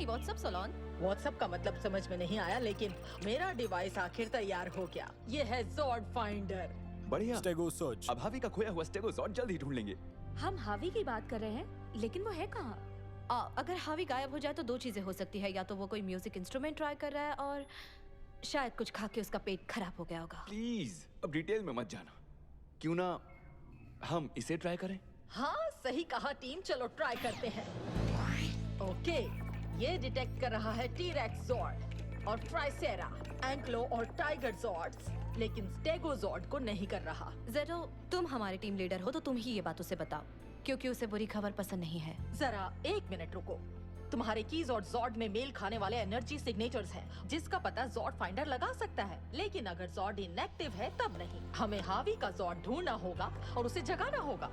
WhatsApp सोलोन। WhatsApp का मतलब समझ में नहीं आया, लेकिन मेरा डिवाइस आखिर तैयार हो गया। ये है जॉर्ड फाइंडर। बढ़िया। Stego search. अब हावी का खोया हुआ स्टेगो जॉर्ड जल्द ही ढूंढ लेंगे। हम हावी की बात कर रहे हैं, लेकिन वो है कहाँ? अगर हावी गायब हो जाए तो दो चीजें हो सकती है, या तो वो कोई म्यूजिक इंस्ट्रूमेंट ट्राई कर रहा है और शायद कुछ खा के उसका पेट खराब हो गया होगा। प्लीज अब डिटेल में मत जाना। क्यों ना हम इसे ट्राई करें? हाँ सही कहा टीम, चलो ट्राई करते हैं। ओके, ये डिटेक्ट कर रहा है टी-रेक्स जॉर्ड और ट्राइसेरा, एंक्लो और टाइगर जॉर्ड्स, लेकिन स्टेगोजॉर्ड को नहीं कर रहा। जेरो, तुम हमारे टीम लीडर हो तो तुम ही ये बात उसे बताओ, क्योंकि उसे बुरी खबर पसंद नहीं है। जरा एक मिनट रुको। तुम्हारे कीज और जॉर्ड में मेल खाने वाले एनर्जी सिग्नेचर्स हैं, जिसका पता जॉर्ड फाइंडर लगा सकता है, लेकिन अगर जॉर्ड इनएक्टिव है तब नहीं। हमें हावी का जॉर्ड ढूंढना होगा और उसे जगाना होगा।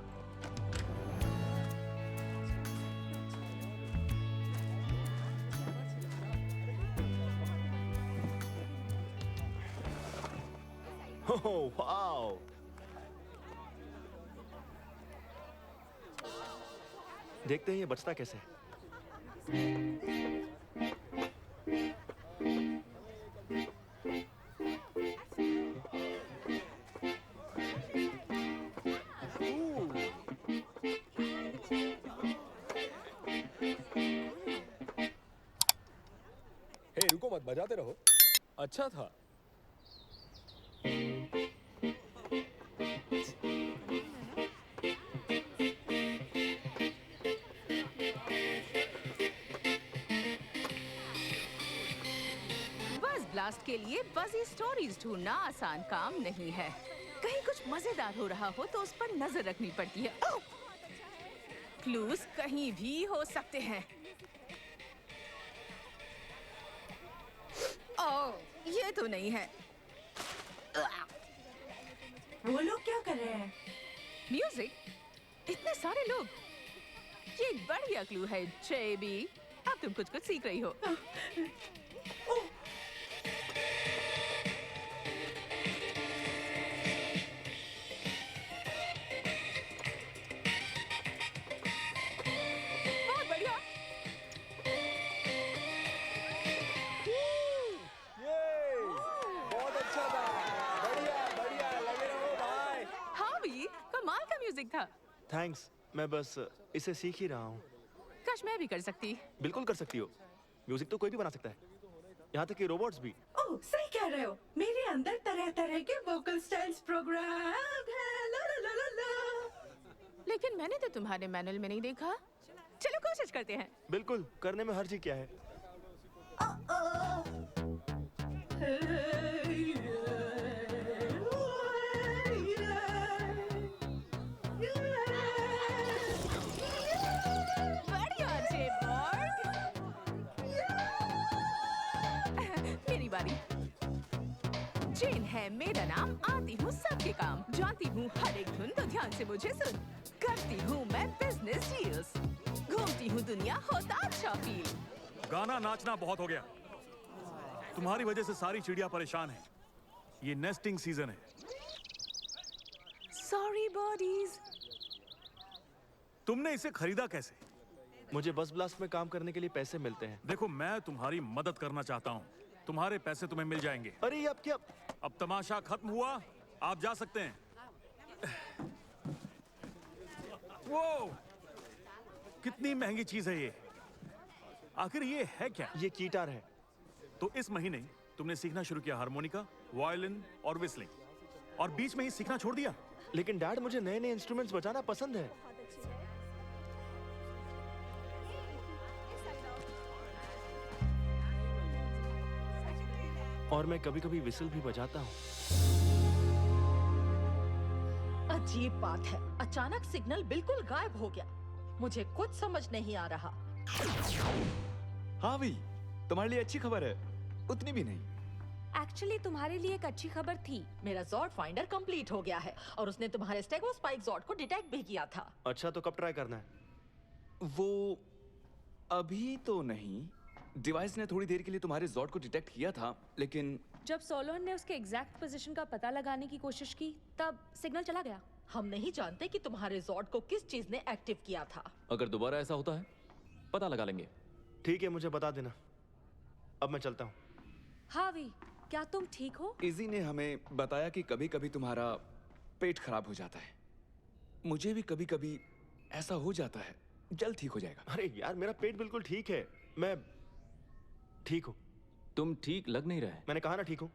Oh wow. देखते हैं ये बचता कैसे। हे रुको मत, बजाते रहो। अच्छा था। बज़ ब्लास्ट के लिए बज़ी स्टोरीज ढूंढना आसान काम नहीं है। कहीं कुछ मजेदार हो रहा हो तो उस पर नजर रखनी पड़ती है। क्लूज कहीं भी हो सकते हैं। ओह, ये तो नहीं है। वो लोग क्या कर रहे हैं? म्यूजिक? इतने सारे लोग। ये एक बढ़िया क्लू है जेबी। अब तुम कुछ सीख रही हो। बहुत बढ़िया। बहुत अच्छा था। बढ़िया बढ़िया, लगे रहो भाई। हाँ भी कमाल का म्यूजिक था। थैंक्स, मैं बस इसे सीख ही रहा हूँ। काश मैं भी कर सकती। बिल्कुल कर सकती हो। म्यूजिक तो कोई भी बना सकता है, यहाँ तक कि रोबोट्स भी। ओह, सही कह रहे हो। मेरे अंदर तरह तरह के वोकल स्टाइल्स प्रोग्राम है। ला ला ला ला ला। लेकिन मैंने तो तुम्हारे मैनुअल में नहीं देखा। चलो कोशिश करते हैं। बिल्कुल, करने में हर्ज ही क्या है। बढ़िया जेबॉर्ग। मेरी बारी। जेन है मेरा नाम, आती हूँ सबके काम, जानती हूँ हर एक धुन, तो ध्यान से मुझे सुन। करती हूँ मैं बिजनेस डील्स, घूमती हूँ दुनिया, होता अच्छा फील। गाना नाचना बहुत हो गया। तुम्हारी वजह से सारी चिड़िया परेशान है। ये नेस्टिंग सीजन है। Sorry bodies. तुमने इसे खरीदा कैसे? मुझे बज़ ब्लास्ट में काम करने के लिए पैसे मिलते हैं। देखो, मैं तुम्हारी मदद करना चाहता हूँ। तुम्हारे पैसे तुम्हें मिल जाएंगे। अरे ये अब क्या? अब तमाशा खत्म हुआ, आप जा सकते हैं। वो कितनी महंगी चीज है ये। आखिर ये है क्या? ये कीटार है। तो इस महीने तुमने सीखना शुरू किया हारमोनिका, वायलिन और विस्लिंग, और बीच में ही सीखना छोड़ दिया। लेकिन डैड, मुझे नए नए इंस्ट्रूमेंट्स बजाना पसंद है। और मैं कभी कभी विसल भी बजाता हूँ। अजीब बात है, अचानक सिग्नल बिल्कुल गायब हो गया। मुझे कुछ समझ नहीं आ रहा। हावी, तुम्हारे लिए अच्छी खबर है। उतनी भी नहीं। एक्चुअली तुम्हारे लिए एक अच्छी खबर थी। मेरा जॉर्ड फाइंडर कंप्लीट हो गया है और उसने तुम्हारे स्टेगो स्पाइक जॉर्ड को डिटेक्ट भी किया था। अच्छा, तो कब ट्राई करना है? वो अभी तो नहीं। डिवाइस ने थोड़ी देर के लिए तुम्हारे जॉर्ड को डिटेक्ट किया था, लेकिन जब सोलोन ने उसके एग्जैक्ट पोजीशन का पता लगाने की कोशिश की, तब सिग्नल चला गया। हम नहीं जानते कि तुम्हारे जॉर्ड को किस चीज ने एक्टिव किया था। अगर दोबारा ऐसा होता है, पता लगा लेंगे। ठीक है, मुझे बता देना। अब मैं चलता हूँ। हावी, क्या तुम ठीक हो? इजी ने हमें बताया कि कभी कभी तुम्हारा पेट खराब हो जाता है। मुझे भी कभी कभी ऐसा हो जाता है। जल्द ठीक हो जाएगा। अरे यार, मेरा पेट बिल्कुल ठीक है। मैं ठीक हूँ। तुम ठीक लग नहीं रहे। मैंने कहा ना ठीक हूँ।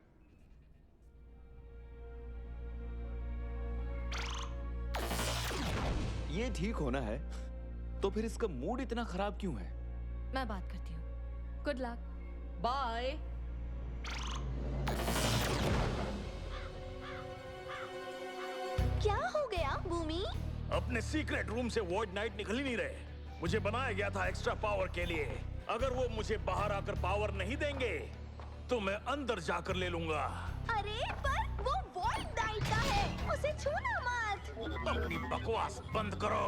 ये ठीक होना है तो फिर इसका मूड इतना खराब क्यों है? मैं बात करती हूँ। Good luck. बाय। क्या हो गया भूमि? अपने सीक्रेट रूम से वॉइड नाइट निकल ही नहीं रहे। मुझे बनाया गया था एक्स्ट्रा पावर के लिए। अगर वो मुझे बाहर आकर पावर नहीं देंगे तो मैं अंदर जाकर ले लूंगा। अरे पर वो वॉइड नाइट का है, उसे छूना मत। अपनी बकवास बंद करो।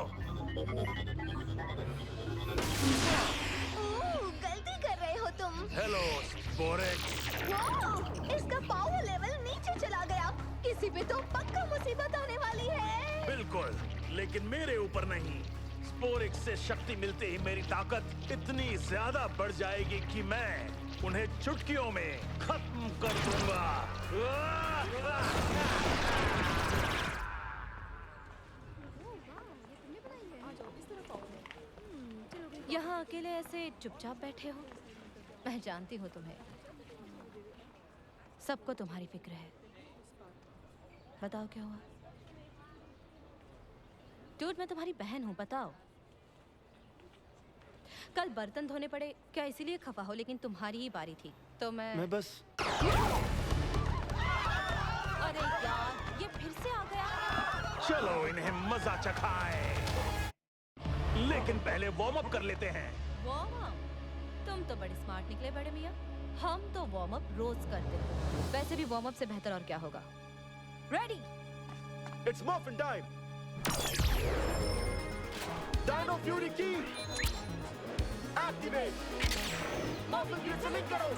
गलती कर रहे हो तुम। हेलो स्पोरेक्स। वाह, इसका पावर लेवल नीचे चला गया। किसी पे तो पक्का मुसीबत आने वाली है। बिल्कुल, लेकिन मेरे ऊपर नहीं। स्पोरेक्स से शक्ति मिलते ही मेरी ताकत इतनी ज्यादा बढ़ जाएगी कि मैं उन्हें चुटकियों में खत्म कर दूंगा। यहाँ अकेले ऐसे चुपचाप बैठे हो? मैं जानती हूँ तुम्हें। सबको तुम्हारी फिक्र है। बताओ क्या हुआ? डूड, मैं तुम्हारी बहन हूँ, बताओ। कल बर्तन धोने पड़े, क्या इसीलिए खफा हो? लेकिन तुम्हारी ही बारी थी तो मैं बस। अरे यार, ये फिर से आ गया। चलो इन्हें मजा चखाएं। लेकिन पहले वार्म अप कर लेते हैं। Warm up? तुम तो बड़े स्मार्ट निकले बड़े मियाँ। हम तो वार्म अप रोज करते हैं। वैसे भी वार्म अप से बेहतर और क्या होगा? Ready? It's morphin time. Dino Fury की एक्टिवेट। मॉर्फिन ग्रिड से लिंक करो।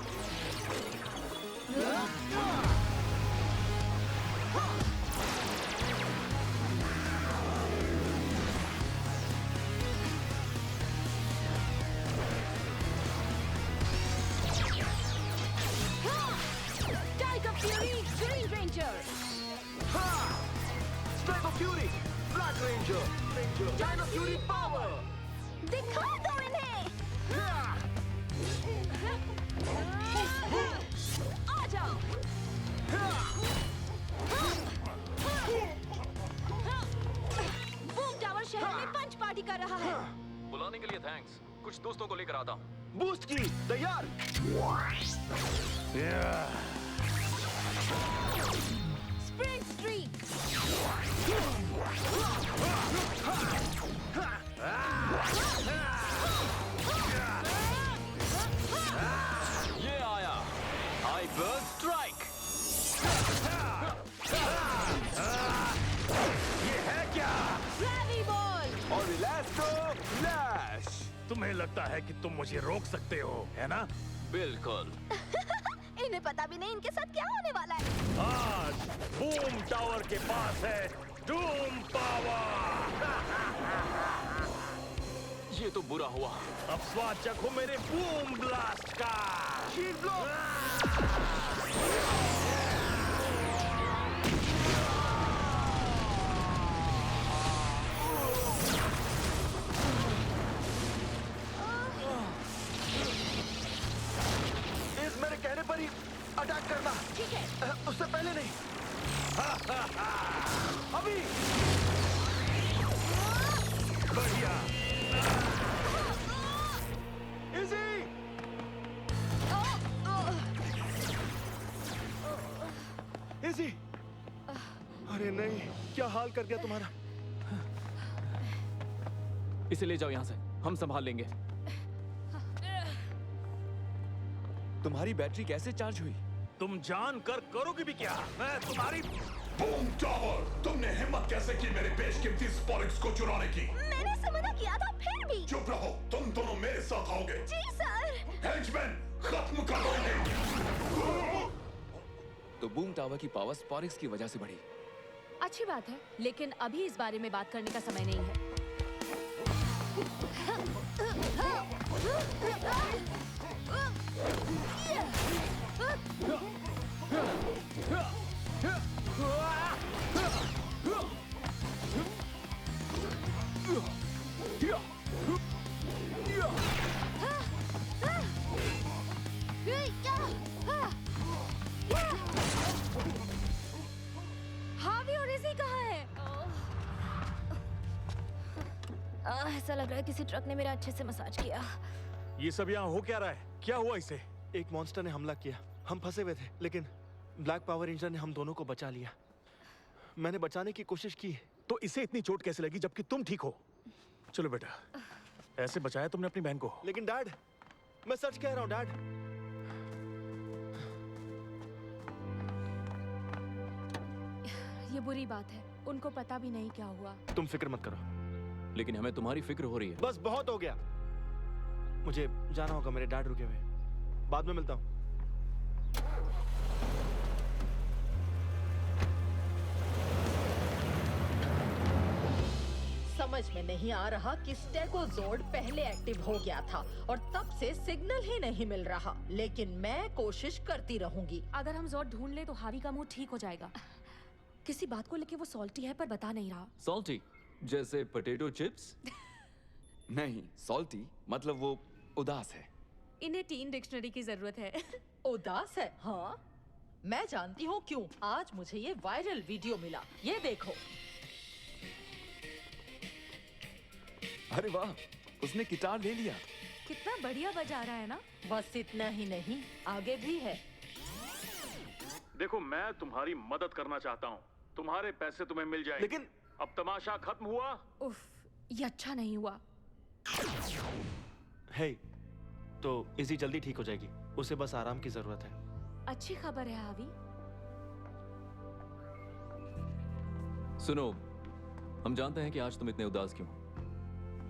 Tiger fury green ranger. Strike of fury black ranger. Dino Fury power. दिखा दो इन्हें। आ जाओ। बूम टावर शहर में पंच पार्टी कर रहा है। बुलाने के लिए थैंक्स। कुछ दोस्तों को लेकर आता हूँ। बूस्ट की तैयार। Sprint streak. ये आया हाइपर स्ट्राइक। ये है क्या? Gravy ball. और इलास्टो फ्लैश। तुम्हें लगता है कि तुम मुझे रोक सकते हो, है ना? बिल्कुल। इन्हें पता भी नहीं इनके साथ क्या होने वाला है। आज बूम टावर के पास है डूम पावर। ये तो बुरा हुआ। अब स्वाद चखो मेरे बूम ब्लास्ट का। Shield block. इस मेरे कहने पर ही अटैक करना। ठीक है। उससे पहले नहीं। अभी। बढ़िया। इजी। इजी। अरे नहीं, क्या हाल कर दिया तुम्हारा? इसे ले जाओ यहाँ से, हम संभाल लेंगे। तुम्हारी बैटरी कैसे चार्ज हुई? तुम जान कर करोगे भी क्या? मैं तुम्हारी बूम टावर, तुमने हिम्मत कैसे की मेरे बेशकीमती स्पोरिक्स को चुराने की? मैंने इसे मना किया था फिर भी। चुप रहो, तुम दोनों मेरे साथ आओगे। जी सर। हेंचमैन, खत्म कर दो इन्हें। तो बूम टावर की पावर स्पोरिक्स की वजह से बढ़ी। अच्छी बात है, लेकिन अभी इस बारे में बात करने का समय नहीं है। ऐसा लग रहा है किसी ट्रक ने मेरा अच्छे से मसाज किया। ये सब यहाँ हो क्या रहा है? क्या हुआ इसे? एक मॉन्स्टर ने हमला किया। हम फंसे हुए थे, लेकिन ब्लैक पावर रेंजर ने हम दोनों को बचा लिया। मैंने बचाने की कोशिश की। तो इसे इतनी चोट कैसे लगी जबकि तुम ठीक हो? चलो बेटा, ऐसे बचाया तुमने अपनी बहन को। लेकिन डैड, मैं सच कह रहा हूँ डैड। ये बुरी बात है, उनको पता भी नहीं क्या हुआ। तुम फिक्र मत करो। लेकिन हमें तुम्हारी फिक्र हो रही है। बस बहुत हो गया। मुझे जाना होगा, मेरे डैड रुके हुए। बाद में मिलता हूँ। समझ में नहीं आ रहा कि स्टेगोज़ोर्ड पहले एक्टिव हो गया था और तब से सिग्नल ही नहीं मिल रहा, लेकिन मैं कोशिश करती रहूंगी। अगर हम ज़ॉर्ड ढूंढ ले तो हावी का मूड ठीक हो जाएगा। किसी बात को लेके वो सॉल्टी है पर बता नहीं रहा। सॉल्टी जैसे पोटैटो चिप्स? नहीं, सॉल्टी मतलब वो उदास है। इन्हें टीन डिक्शनरी की जरूरत है। उदास है? हाँ, मैं जानती हूँ क्यों। आज मुझे ये वायरल वीडियो मिला, ये देखो। अरे वाह, उसने गिटार ले लिया। कितना बढ़िया बजा रहा है ना। बस इतना ही नहीं, आगे भी है। देखो, मैं तुम्हारी मदद करना चाहता हूँ। तुम्हारे पैसे तुम्हें मिल जाएंगे। लेकिन अब तमाशा खत्म हुआ। उफ, ये अच्छा नहीं हुआ। हे, तो इजी जल्दी ठीक हो जाएगी। उसे बस आराम की जरूरत है। अच्छी खबर है हावी। सुनो, हम जानते हैं कि आज तुम इतने उदास क्यों हो।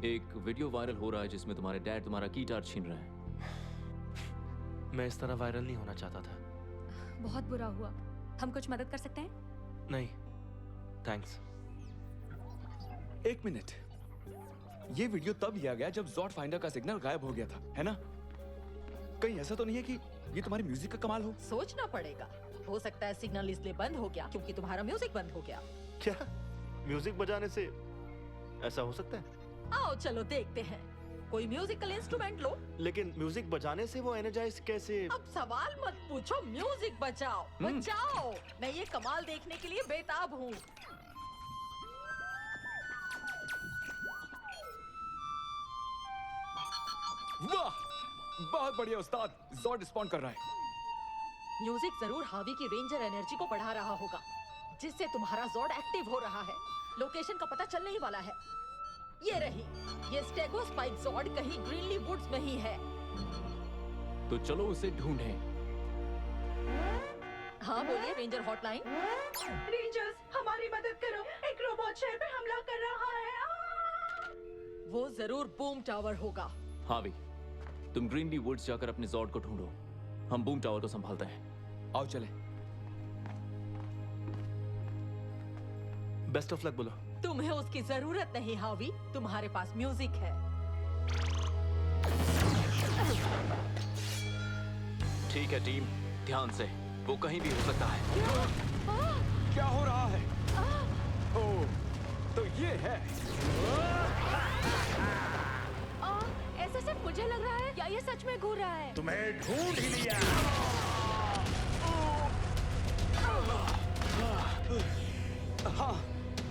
एक वीडियो वायरल हो रहा है जिसमें तुम्हारे डैड तुम्हारा गिटार छीन रहे हैं। मैं इस तरह वायरल नहीं होना चाहता था। बहुत बुरा हुआ। हम कुछ मदद कर सकते हैं? नहीं, थैंक्स। एक मिनट, ये वीडियो तब लिया गया जब ज़ॉर्ड फाइंडर का सिग्नल गायब हो गया था, है ना? कहीं ऐसा तो नहीं है कि ये तुम्हारी म्यूजिक का कमाल हो? सोचना पड़ेगा। हो सकता है सिग्नल इसलिए बंद हो गया क्योंकि तुम्हारा म्यूजिक बंद हो गया। क्या म्यूजिक बजाने से ऐसा हो सकता है? आओ चलो देखते हैं। कोई म्यूजिकल इंस्ट्रूमेंट लो। लेकिन म्यूजिक बजाने से वो एनर्जाइज कैसे? अब सवाल मत पूछो, म्यूजिक बजाओ, बजाओ। मैं ये कमाल देखने के लिए बेताब हूँ। वाह, बहुत बढ़िया उस्ताद। ज़ॉर्ड रिस्पॉन्ड कर रहा है। म्यूजिक जरूर हावी की रेंजर एनर्जी को बढ़ा रहा होगा, जिससे तुम्हारा ज़ॉर्ड एक्टिव हो रहा है। लोकेशन का पता चलने ही वाला है। ये रही, ये स्टेगो स्पाइक ज़ॉर्ड कहीं ग्रीनली वुड्स में ही है। तो चलो उसे ढूंढें। हाँ बोलिए, रेंजर हॉटलाइन। रेंजर्स, हमारी मदद करो। एक रोबोट शहर पे हमला कर रहा है। वो जरूर बूम टावर होगा। हावी, तुम ग्रीनली वुड्स जाकर अपने ज़ॉर्ड को ढूंढो। हम बूम टावर को संभालते हैं। आओ चलें। बेस्ट ऑफ लक बोलो। तुम्हें उसकी जरूरत नहीं हावी, तुम्हारे पास म्यूजिक है। ठीक है टीम, ध्यान से। वो कहीं भी हो सकता है। क्या हो रहा है? ओह, तो ये है। ऐसा सिर्फ मुझे लग रहा है या ये सच में घूर रहा है? तुम्हें ढूंढ ही लिया। हाँ,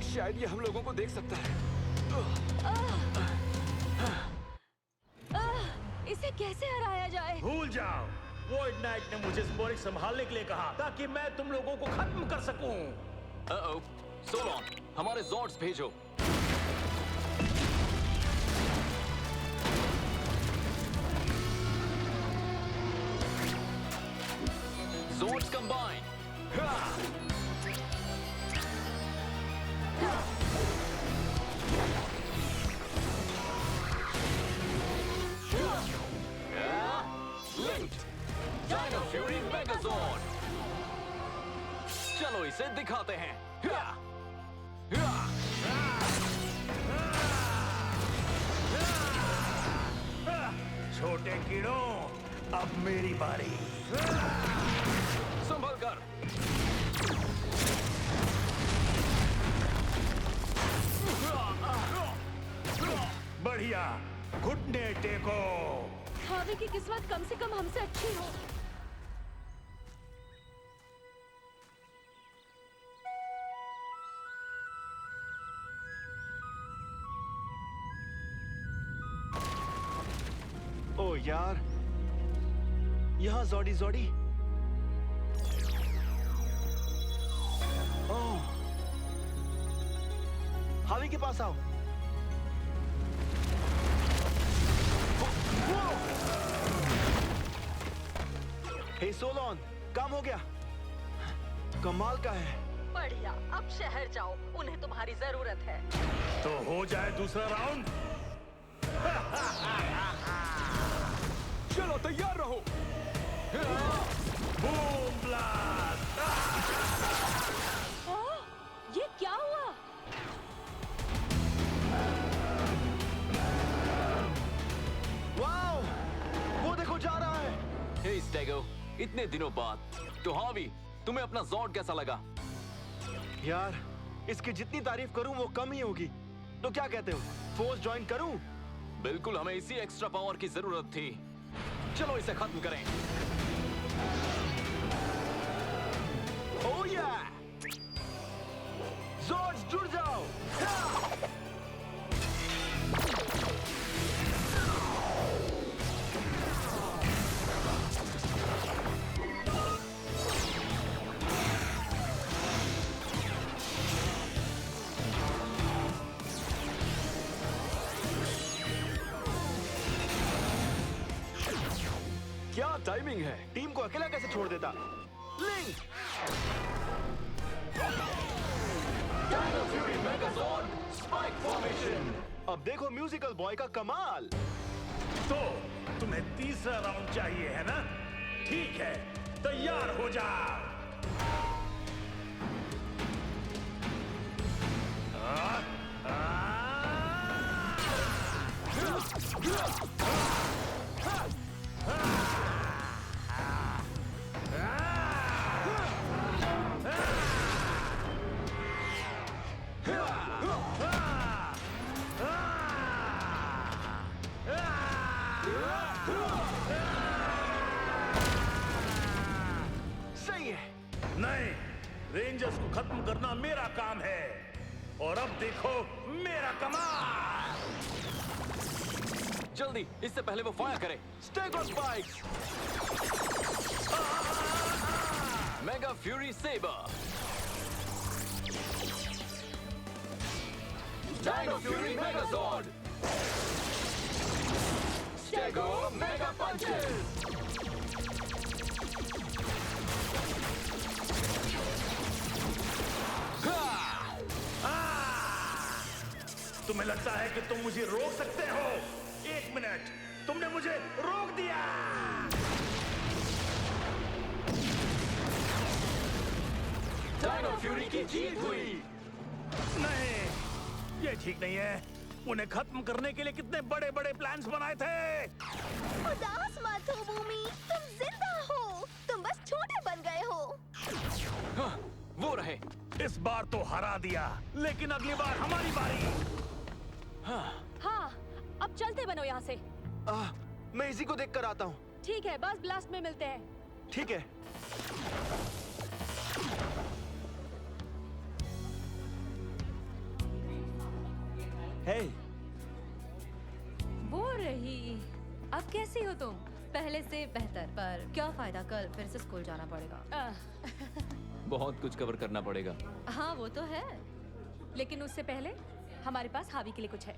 शायद ये हम लोगों को देख सकता है। इसे कैसे हराया जाए? भूल जाओ। वॉइड नाइट ने मुझे स्पोरिक संभालने के लिए कहा ताकि मैं तुम लोगों को खत्म कर सकूं। सोलॉन, हमारे ज़ॉर्ड्स भेजो। Zords combine. Linked Dino Fury Megazord. चलो इसे दिखाते हैं। छोटे कीड़ों, अब मेरी बारी। संभल कर। बढ़िया, घुटने टेको। हावी की किस्मत कम से कम हमसे अच्छी हो। यार, यहाँ जॉडी जॉडी। ओह, हावी के पास आओ। हे सोलोन, काम हो गया। कमाल का है। बढ़िया, अब शहर जाओ, उन्हें तुम्हारी जरूरत है। तो हो जाए दूसरा राउंड। चलो तैयार रहो। Boom blast. ये क्या हुआ? वाओ, वो देखो जा रहा है। हे स्टेगो, इतने दिनों बाद। तो हावी, तुम्हें अपना जॉर्ड कैसा लगा? यार, इसकी जितनी तारीफ करूं वो कम ही होगी। तो क्या कहते हो, फोर्स ज्वाइन करूं? बिल्कुल, हमें इसी एक्स्ट्रा पावर की जरूरत थी। चलो इसे खत्म करें। ओह या! जॉर्ड्स जुड़ जाओ। क्या टाइमिंग है! टीम को अकेला कैसे छोड़ देता? लिंक! अब देखो म्यूजिकल बॉय का कमाल। तो तुम्हें तीसरा राउंड चाहिए है ना? ठीक है, तैयार हो जाओ। सही है। नहीं, रेंजर्स को खत्म करना मेरा काम है। और अब देखो मेरा कमाल। जल्दी, इससे पहले वो फायर करे। Stego spikes. Mega fury saber. Dino Fury Megazord. Stego mega punches. तुम्हें लगता है कि तुम मुझे रोक सकते हो? एक मिनट, तुमने मुझे रोक दिया। डायनो फ्यूरी की जीत हुई। नहीं, ये ठीक नहीं है। उन्हें खत्म करने के लिए कितने बड़े बड़े प्लान्स बनाए थे। उदास मत हो भूमि, तुम जिंदा हो। तुम बस छोटे बन गए हो। हाँ, वो रहे। इस बार तो हरा दिया, लेकिन अगली बार हमारी बारी। हाँ, अब चलते बनो यहाँ से। मैं इसी को देखकर आता हूँ। ठीक है, बस ब्लास्ट में मिलते हैं। ठीक है। हे, वो रही। अब कैसी हो तुम? पहले से बेहतर, पर क्या फायदा, कल फिर से स्कूल जाना पड़ेगा। बहुत कुछ कवर करना पड़ेगा। हाँ, वो तो है, लेकिन उससे पहले हमारे पास हावी के लिए कुछ है।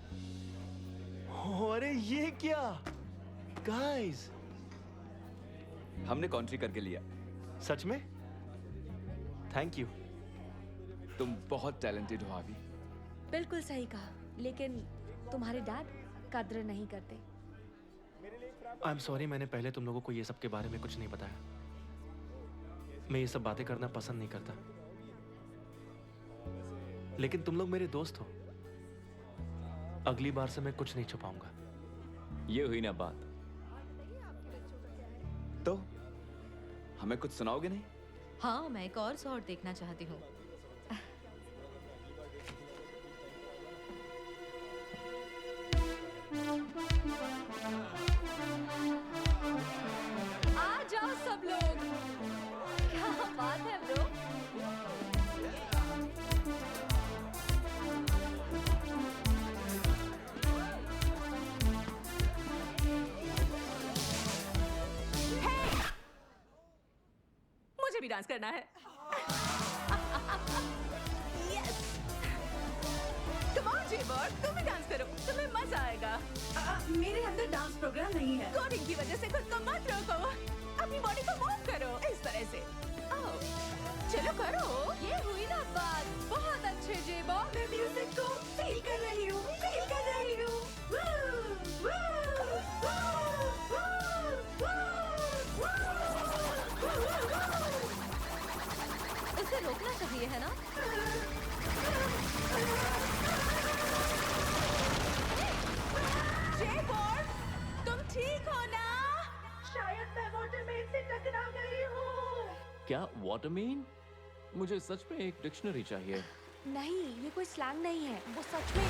अरे ये क्या? गाइस, हमने कॉन्ट्री करके लिया। सच में? Thank you. तुम बहुत टैलेंटेड हो हावी। बिल्कुल सही कहा, लेकिन तुम्हारे डैड कद्र नहीं करते। आई एम सॉरी, मैंने पहले तुम लोगों को ये सब के बारे में कुछ नहीं बताया। मैं ये सब बातें करना पसंद नहीं करता, लेकिन तुम लोग मेरे दोस्त हो। अगली बार से मैं कुछ नहीं छुपाऊंगा। ये हुई ना बात। तो हमें कुछ सुनाओगे नहीं? हाँ, मैं एक और शॉट देखना चाहती हूँ। आ जाओ सब लोग। क्या बात है ब्रो। भी डांस करना है। यस, कम ऑन जेबॉर्ड, तुम भी डांस करो, तुम्हें मजा आएगा। मेरे अंदर डांस प्रोग्राम नहीं है। कोडिंग की वजह से खुद को मत रोको, अपनी बॉडी को मूव करो इस तरह से। ओह, चलो करो। ये हुई ना बात। बहुत अच्छे जेबो। मैं म्यूजिक को फील कर रही हूँ, फील कर रही हूँ। इसे रोकना चाहिए है ना? जेबॉर्ड, तुम ठीक हो ना? शायद मैं वाटरमैन से टकरा गई हूँ। क्या वाटरमेन? मुझे सच में एक डिक्शनरी चाहिए। नहीं, ये कोई स्लैंग नहीं है, वो सच में